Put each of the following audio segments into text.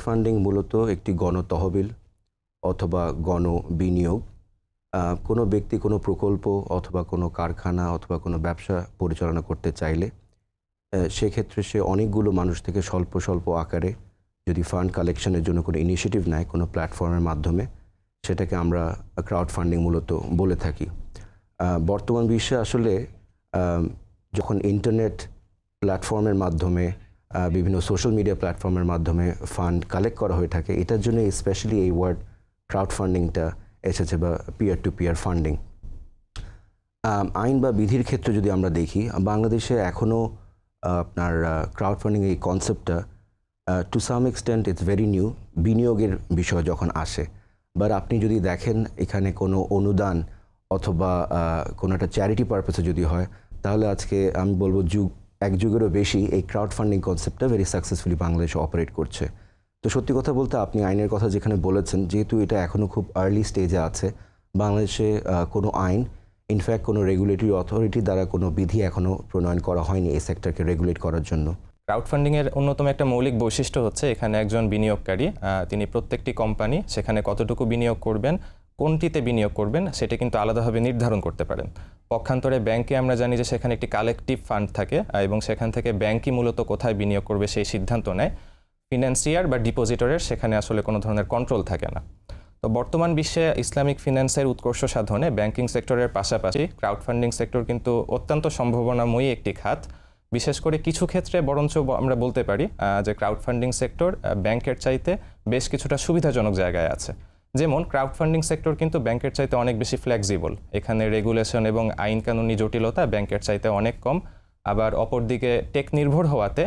Funding মূলত একটি গণতহবিল অথবা গণবিনিয়োগ। কোনো ব্যক্তি কোনো প্রকল্প অথবা কোনো কারখানা অথবা কোনো ব্যবসা পরিচালনা করতে চাইলে সেক্ষেত্রে সে অনেকগুলো মানুষ থেকে স্বল্প স্বল্প আকারে যদি ফান্ড কালেকশনের জন্য কোনো ইনিশিয়েটিভ নেয় কোনো প্ল্যাটফর্মের মাধ্যমে, সেটাকে আমরা ক্রাউড ফান্ডিং মূলত বলে থাকি। বর্তমান বিশ্বে আসলে যখন ইন্টারনেট প্ল্যাটফর্মের মাধ্যমে বিভিন্ন সোশ্যাল মিডিয়া প্ল্যাটফর্মের মাধ্যমে ফান্ড কালেক্ট করা হয়ে থাকে, এটার জন্য স্পেশালি এই ওয়ার্ড ক্রাউড ফান্ডিংটা এসেছে, বা পিয়ার টু পিয়ার ফান্ডিং। আইন বা বিধির ক্ষেত্রে যদি আমরা দেখি, বাংলাদেশে এখনও আপনার ক্রাউড ফান্ডিং এই কনসেপ্টটা to some extent it's very new, বিনিয়োগের বিষয় যখন আসে। বাট আপনি যদি দেখেন এখানে কোনো অনুদান অথবা কোনো একটা চ্যারিটি পারপাসে যদি হয়, তাহলে আজকে আমি বলবো এক যুগেরও বেশি এই ক্রাউড ফান্ডিং কনসেপ্টটা ভেরি সাকসেসফুলি বাংলাদেশে অপারেট করছে। তো সত্যি কথা বলতে আপনি আইনের কথা যেখানে বলেছেন, যেহেতু এটা এখনও খুব আর্লি স্টেজে আছে, বাংলাদেশে কোনো আইন, ইনফ্যাক্ট কোনো রেগুলেটরি অথরিটি দ্বারা কোনো বিধি এখনও প্রণয়ন করা হয়নি এই সেক্টরকে রেগুলেট করার জন্য। ক্রাউড ফান্ডিংয়ের অন্যতম একটা মৌলিক বৈশিষ্ট্য হচ্ছে এখানে একজন বিনিয়োগকারী তিনি প্রত্যেকটি কোম্পানি সেখানে কতটুকু বিনিয়োগ করবেন, কোনটিতে বিনিয়োগ করবেন সেটা কিন্তু আলাদাভাবে নির্ধারণ করতে পারেন। পক্ষান্তরে ব্যাংকে আমরা জানি যে সেখানে একটি কালেকটিভ ফান্ড থাকে এবং সেখান থেকে ব্যাংকই মূলত কোথায় বিনিয়োগ করবে সেই সিদ্ধান্ত নেয়। ফিনান্সিয়ার বা ডিপোজিটরের সেখানে আসলে কোনো ধরনের কন্ট্রোল থাকে না। তো বর্তমান বিশ্বে ইসলামিক ফিন্যান্সের উৎকর্ষ সাধনে ব্যাংকিং সেক্টরের পাশাপাশি ক্রাউড ফান্ডিং সেক্টর কিন্তু অত্যন্ত সম্ভাবনাময়ী একটি খাত। বিশেষ করে কিছু ক্ষেত্রে বরঞ্চ আমরা বলতে পারি যে ক্রাউড ফান্ডিং সেক্টর ব্যাংকের চাইতে বেশ কিছুটা সুবিধাজনক জায়গায় আছে। যেমন ক্রাউড ফান্ডিং সেক্টর কিন্তু ব্যাংকের চাইতে অনেক বেশি ফ্লেক্সিবল, এখানে রেগুলেশন এবং আইন কানুনি জটিলতা ব্যাংকের চাইতে অনেক কম। আবার অপরদিকে টেক নির্ভর হওয়াতে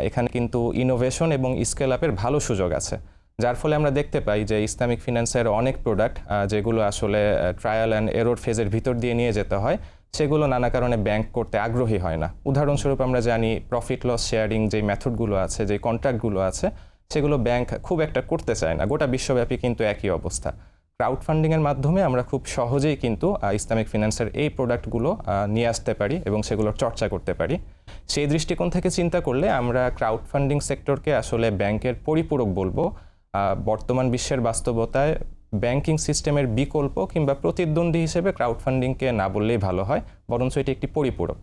এখানে কিন্তু ইনোভেশন এবং স্কেল আপের ভালো সুযোগ আছে, যার ফলে আমরা দেখতে পাই যে ইসলামিক ফিন্যান্সের অনেক প্রোডাক্ট যেগুলো আসলে ট্রায়াল অ্যান্ড এরর ফেজের ভিতর দিয়ে নিয়ে যেতে হয়, সেগুলো নানা কারণে ব্যাংক করতে আগ্রহী হয় না। উদাহরণস্বরূপ আমরা জানি প্রফিট লস শেয়ারিং যে মেথডগুলো আছে, যে কন্ট্রাক্টগুলো আছে, সেগুলো ব্যাংক খুব একটা করতে চায় না। গোটা বিশ্বব্যাপী কিন্তু একই অবস্থা। ক্রাউড ফান্ডিংয়ের মাধ্যমে আমরা খুব সহজেই কিন্তু ইসলামিক ফিন্যান্সের এই প্রোডাক্টগুলো নিয়ে আসতে পারি এবং সেগুলোর চর্চা করতে পারি। সেই দৃষ্টিকোণ থেকে চিন্তা করলে আমরা ক্রাউড ফান্ডিং সেক্টরকে আসলে ব্যাংকের পরিপূরক বলবো। বর্তমান বিশ্বের বাস্তবতায় ব্যাংকিং সিস্টেমের বিকল্প কিংবা প্রতিদ্বন্দ্বী হিসেবে ক্রাউড ফান্ডিংকে না বললেই ভালো হয়, বরঞ্চ এটি একটি পরিপূরক।